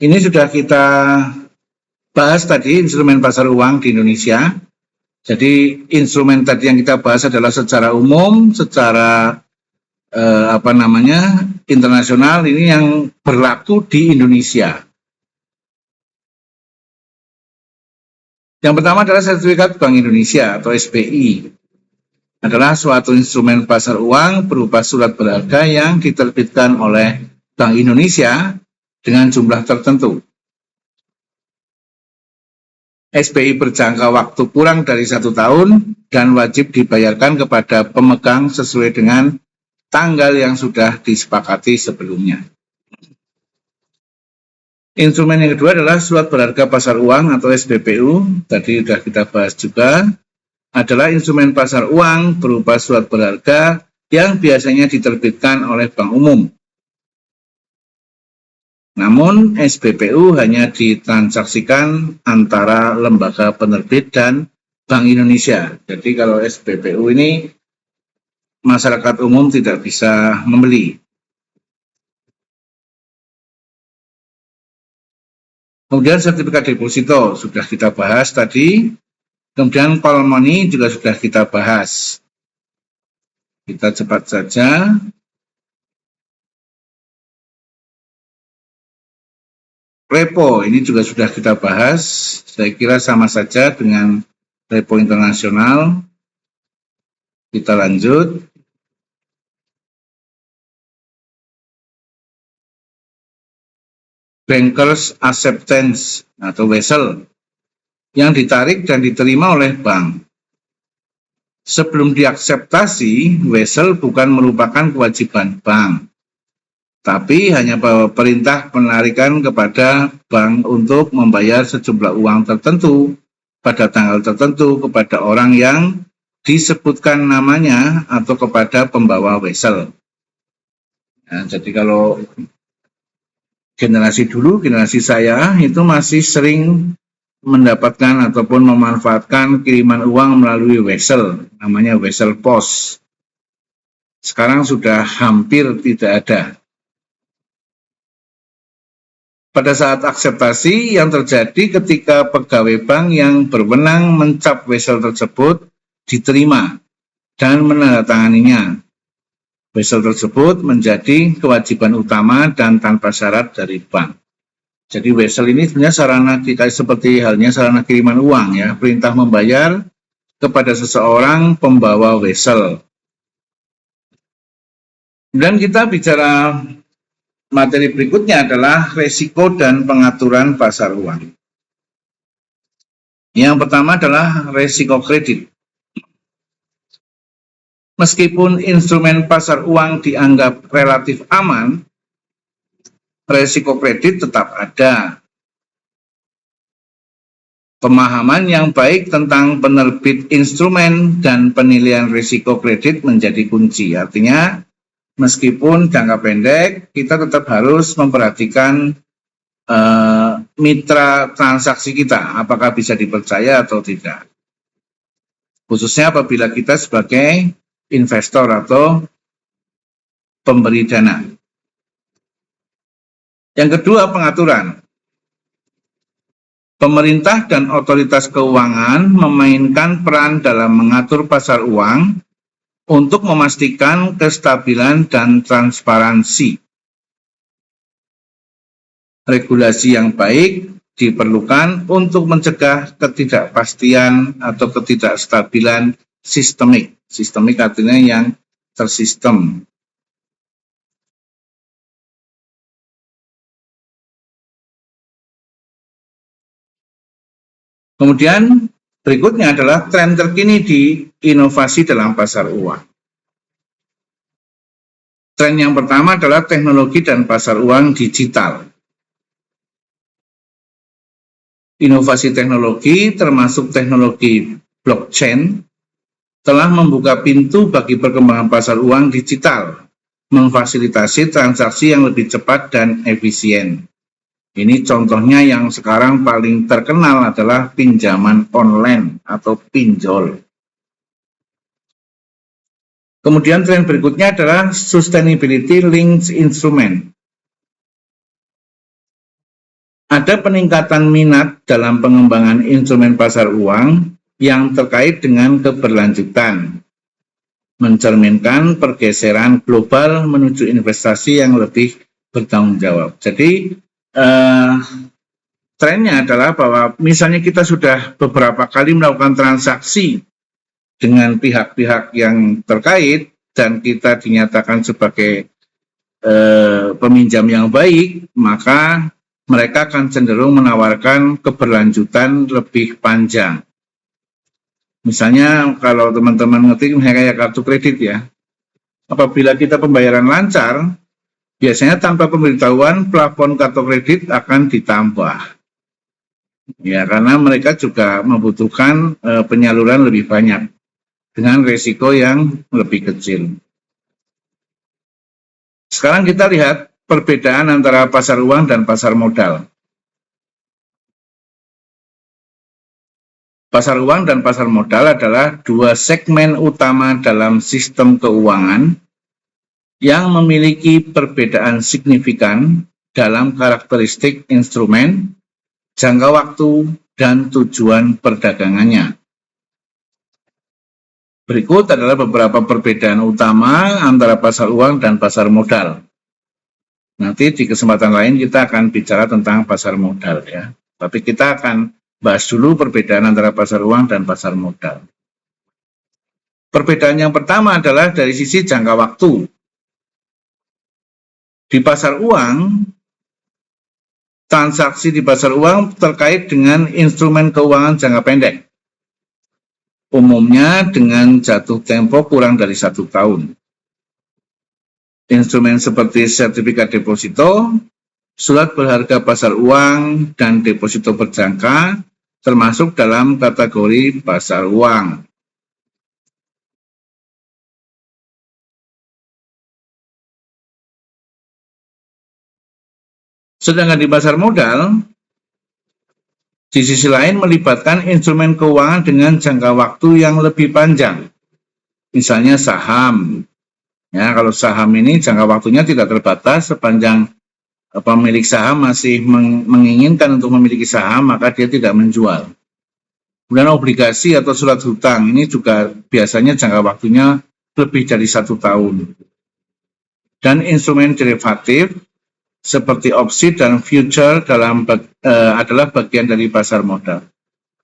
Ini sudah kita bahas tadi instrumen pasar uang di Indonesia. Jadi instrumen tadi yang kita bahas adalah secara umum, secara internasional, ini yang berlaku di Indonesia. Yang pertama adalah sertifikat Bank Indonesia atau SBI. Adalah suatu instrumen pasar uang berupa surat berharga yang diterbitkan oleh Bank Indonesia dengan jumlah tertentu. SBI berjangka waktu kurang dari 1 tahun dan wajib dibayarkan kepada pemegang sesuai dengan tanggal yang sudah disepakati sebelumnya. Instrumen yang kedua adalah surat berharga pasar uang atau SBPU. Tadi sudah kita bahas juga. Adalah instrumen pasar uang berupa surat berharga yang biasanya diterbitkan oleh Bank Umum. Namun SBPU hanya ditransaksikan antara lembaga penerbit dan Bank Indonesia. Jadi kalau SBPU ini masyarakat umum tidak bisa membeli. Kemudian sertifikat deposito sudah kita bahas tadi. Kemudian call money juga sudah kita bahas. Kita cepat saja. Repo ini juga sudah kita bahas. Saya kira sama saja dengan repo internasional. Kita lanjut. Bankers Acceptance atau wesel yang ditarik dan diterima oleh bank. Sebelum diakseptasi, wesel bukan merupakan kewajiban bank, tapi hanya perintah penarikan kepada bank untuk membayar sejumlah uang tertentu pada tanggal tertentu kepada orang yang disebutkan namanya atau kepada pembawa wesel. Nah, jadi kalau generasi dulu, generasi saya itu masih sering mendapatkan ataupun memanfaatkan kiriman uang melalui wesel, namanya wesel pos. Sekarang sudah hampir tidak ada. Pada saat akseptasi yang terjadi ketika pegawai bank yang berwenang mencap wesel tersebut diterima dan menandatanganinya. Wesel tersebut menjadi kewajiban utama dan tanpa syarat dari bank. Jadi wesel ini sebenarnya sarana kita seperti halnya sarana kiriman uang ya, perintah membayar kepada seseorang pembawa wesel. Dan kita bicara materi berikutnya adalah resiko dan pengaturan pasar uang. Yang pertama adalah resiko kredit. Meskipun instrumen pasar uang dianggap relatif aman, resiko kredit tetap ada. Pemahaman yang baik tentang penerbit instrumen dan penilaian risiko kredit menjadi kunci. Artinya, meskipun jangka pendek, kita tetap harus memperhatikan mitra transaksi kita, apakah bisa dipercaya atau tidak. Khususnya apabila kita sebagai investor atau pemberi dana. Yang kedua, pengaturan. Pemerintah dan otoritas keuangan memainkan peran dalam mengatur pasar uang untuk memastikan kestabilan dan transparansi. Regulasi yang baik diperlukan untuk mencegah ketidakpastian atau ketidakstabilan sistemik. Sistemik artinya yang tersistem. Kemudian berikutnya adalah tren terkini di inovasi dalam pasar uang. Tren yang pertama adalah teknologi dan pasar uang digital. Inovasi teknologi termasuk teknologi blockchain telah membuka pintu bagi perkembangan pasar uang digital, memfasilitasi transaksi yang lebih cepat dan efisien. Ini contohnya yang sekarang paling terkenal adalah pinjaman online atau pinjol. Kemudian tren berikutnya adalah sustainability linked instrument. Ada peningkatan minat dalam pengembangan instrumen pasar uang yang terkait dengan keberlanjutan, mencerminkan pergeseran global menuju investasi yang lebih bertanggung jawab. Jadi trennya adalah bahwa misalnya kita sudah beberapa kali melakukan transaksi dengan pihak-pihak yang terkait dan kita dinyatakan sebagai peminjam yang baik, maka mereka akan cenderung menawarkan keberlanjutan lebih panjang. Misalnya kalau teman-teman ngetik kayak kartu kredit ya, apabila kita pembayaran lancar, biasanya tanpa pemberitahuan plafon kartu kredit akan ditambah. Ya, karena mereka juga membutuhkan penyaluran lebih banyak dengan resiko yang lebih kecil. Sekarang kita lihat perbedaan antara pasar uang dan pasar modal. Pasar uang dan pasar modal adalah dua segmen utama dalam sistem keuangan yang memiliki perbedaan signifikan dalam karakteristik instrumen, jangka waktu, dan tujuan perdagangannya. Berikut adalah beberapa perbedaan utama antara pasar uang dan pasar modal. Nanti di kesempatan lain kita akan bicara tentang pasar modal ya. Tapi kita akan bahas dulu perbedaan antara pasar uang dan pasar modal. Perbedaan yang pertama adalah dari sisi jangka waktu. Di pasar uang, transaksi di pasar uang terkait dengan instrumen keuangan jangka pendek. Umumnya dengan jatuh tempo kurang dari 1 tahun. Instrumen seperti sertifikat deposito, surat berharga pasar uang, dan deposito berjangka termasuk dalam kategori pasar uang. Sedangkan di pasar modal, di sisi lain melibatkan instrumen keuangan dengan jangka waktu yang lebih panjang. Misalnya saham. Ya, kalau saham ini jangka waktunya tidak terbatas sepanjang pemilik saham masih menginginkan untuk memiliki saham, maka dia tidak menjual. Kemudian obligasi atau surat hutang ini juga biasanya jangka waktunya lebih dari 1 tahun. Dan instrumen derivatif seperti opsi dan future adalah bagian dari pasar modal.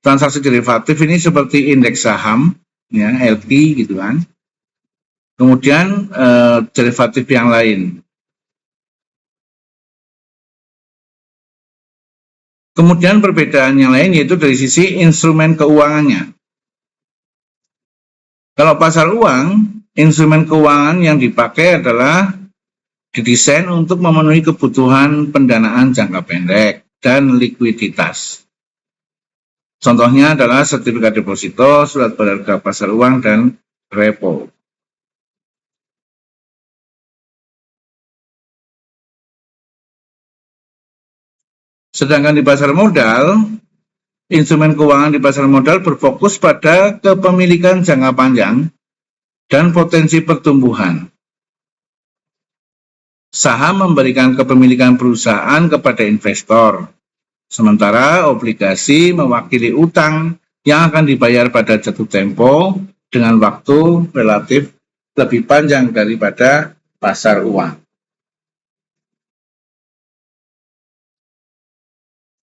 Transaksi derivatif ini seperti indeks saham, ya, LQ gitu kan. Kemudian derivatif yang lain. Kemudian perbedaan yang lain yaitu dari sisi instrumen keuangannya. Kalau pasar uang, instrumen keuangan yang dipakai adalah didesain untuk memenuhi kebutuhan pendanaan jangka pendek dan likuiditas. Contohnya adalah sertifikat deposito, surat berharga pasar uang, dan repo. Sedangkan di pasar modal, instrumen keuangan di pasar modal berfokus pada kepemilikan jangka panjang dan potensi pertumbuhan. Saham memberikan kepemilikan perusahaan kepada investor, sementara obligasi mewakili utang yang akan dibayar pada jatuh tempo dengan waktu relatif lebih panjang daripada pasar uang.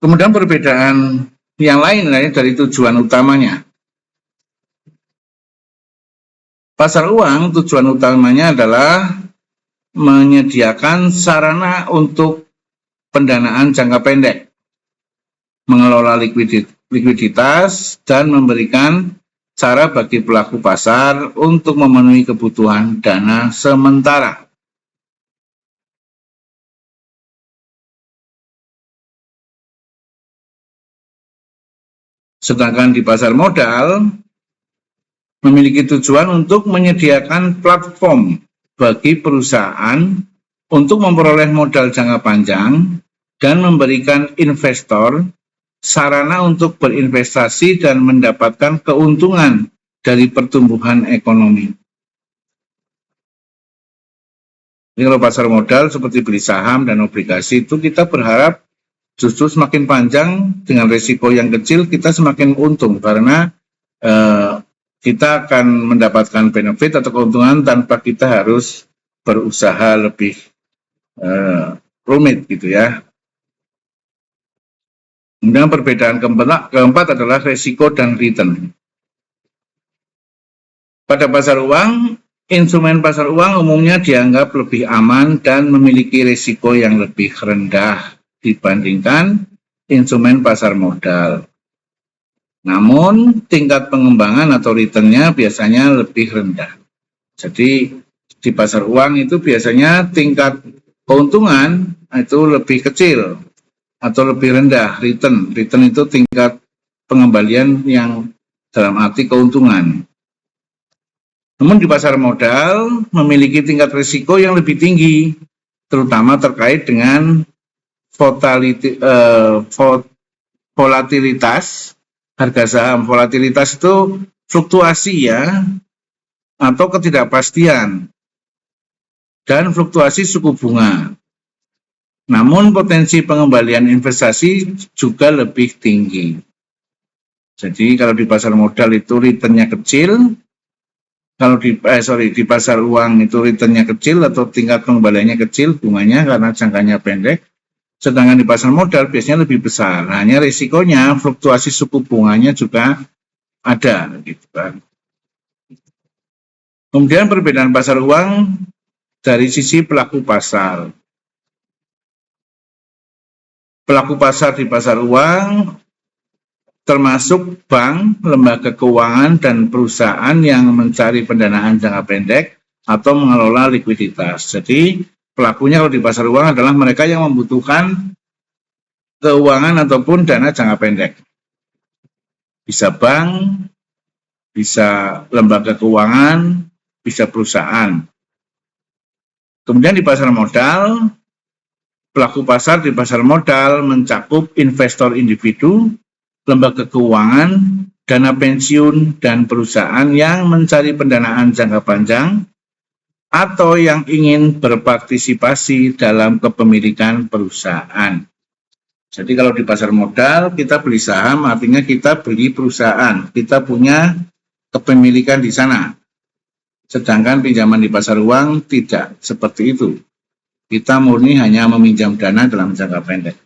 Kemudian perbedaan yang lain dari tujuan utamanya. Pasar uang tujuan utamanya adalah menyediakan sarana untuk pendanaan jangka pendek, mengelola likuiditas, dan memberikan cara bagi pelaku pasar untuk memenuhi kebutuhan dana sementara. Sedangkan di pasar modal memiliki tujuan untuk menyediakan platform bagi perusahaan untuk memperoleh modal jangka panjang dan memberikan investor sarana untuk berinvestasi dan mendapatkan keuntungan dari pertumbuhan ekonomi. Jadi kalau pasar modal seperti beli saham dan obligasi itu kita berharap justru semakin panjang dengan risiko yang kecil kita semakin untung karena kita akan mendapatkan benefit atau keuntungan tanpa kita harus berusaha lebih rumit gitu ya. Kemudian perbedaan keempat adalah risiko dan return. Pada pasar uang, instrumen pasar uang umumnya dianggap lebih aman dan memiliki risiko yang lebih rendah dibandingkan instrumen pasar modal. Namun, tingkat pengembangan atau return-nya biasanya lebih rendah. Jadi, di pasar uang itu biasanya tingkat keuntungan itu lebih kecil atau lebih rendah return. Return itu tingkat pengembalian yang dalam arti keuntungan. Namun di pasar modal memiliki tingkat risiko yang lebih tinggi, terutama terkait dengan volatilitas harga saham. Volatilitas itu fluktuasi ya, atau ketidakpastian, dan fluktuasi suku bunga. Namun potensi pengembalian investasi juga lebih tinggi. Jadi kalau di pasar modal itu return-nya kecil, kalau di pasar uang itu return-nya kecil atau tingkat pengembaliannya kecil, bunganya karena jangkanya pendek. Sedangkan di pasar modal biasanya lebih besar. Hanya risikonya fluktuasi suku bunganya juga ada gitu kan. Kemudian perbedaan pasar uang dari sisi pelaku pasar. Pelaku pasar di pasar uang termasuk bank, lembaga keuangan, dan perusahaan yang mencari pendanaan jangka pendek atau mengelola likuiditas. Jadi pelakunya kalau di pasar uang adalah mereka yang membutuhkan keuangan ataupun dana jangka pendek. Bisa bank, bisa lembaga keuangan, bisa perusahaan. Kemudian di pasar modal, pelaku pasar di pasar modal mencakup investor individu, lembaga keuangan, dana pensiun, dan perusahaan yang mencari pendanaan jangka panjang atau yang ingin berpartisipasi dalam kepemilikan perusahaan. Jadi kalau di pasar modal kita beli saham artinya kita beli perusahaan, kita punya kepemilikan di sana. Sedangkan pinjaman di pasar uang tidak seperti itu. Kita murni hanya meminjam dana dalam jangka pendek.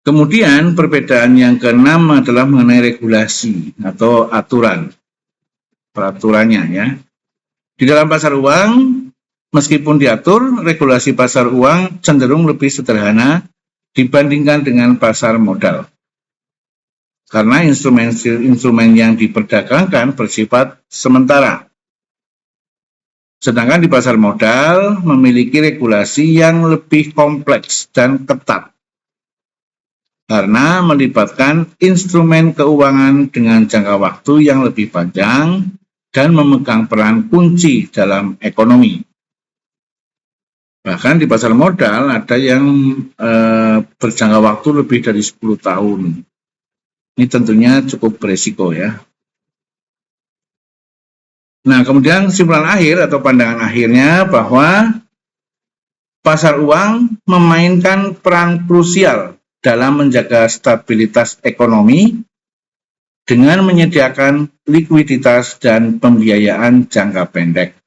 Kemudian perbedaan yang keenam adalah mengenai regulasi atau aturan, peraturannya ya. Di dalam pasar uang, meskipun diatur, regulasi pasar uang cenderung lebih sederhana dibandingkan dengan pasar modal. Karena instrumen yang diperdagangkan bersifat sementara. Sedangkan di pasar modal memiliki regulasi yang lebih kompleks dan ketat. Karena melibatkan instrumen keuangan dengan jangka waktu yang lebih panjang dan memegang peran kunci dalam ekonomi. Bahkan di pasar modal ada yang berjangka waktu lebih dari 10 tahun. Ini tentunya cukup beresiko ya. Nah, kemudian kesimpulan akhir atau pandangan akhirnya bahwa pasar uang memainkan peran krusial dalam menjaga stabilitas ekonomi dengan menyediakan likuiditas dan pembiayaan jangka pendek.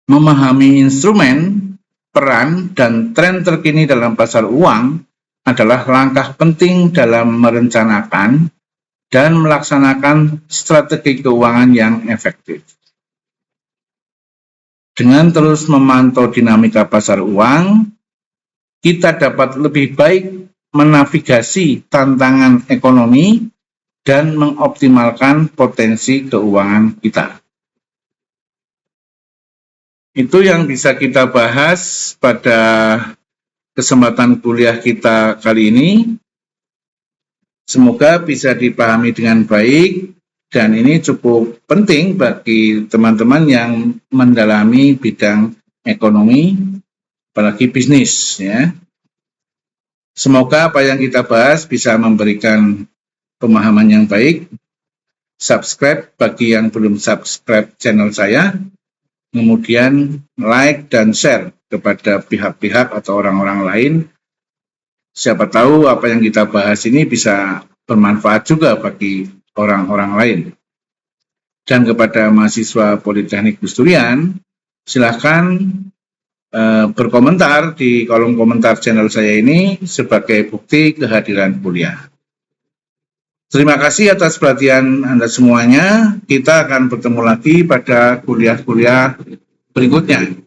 Memahami instrumen, peran, dan tren terkini dalam pasar uang adalah langkah penting dalam merencanakan dan melaksanakan strategi keuangan yang efektif. Dengan terus memantau dinamika pasar uang, kita dapat lebih baik menavigasi tantangan ekonomi dan mengoptimalkan potensi keuangan kita. Itu yang bisa kita bahas pada kesempatan kuliah kita kali ini. Semoga bisa dipahami dengan baik dan ini cukup penting bagi teman-teman yang mendalami bidang ekonomi, apalagi bisnis ya. Semoga apa yang kita bahas bisa memberikan pemahaman yang baik. Subscribe bagi yang belum subscribe channel saya, kemudian like dan share kepada pihak-pihak atau orang-orang lain. Siapa tahu apa yang kita bahas ini bisa bermanfaat juga bagi orang-orang lain. Dan kepada mahasiswa Politeknik Busturian, silahkan berkomentar di kolom komentar channel saya ini sebagai bukti kehadiran kuliah. Terima kasih atas perhatian Anda semuanya. Kita akan bertemu lagi pada kuliah-kuliah berikutnya.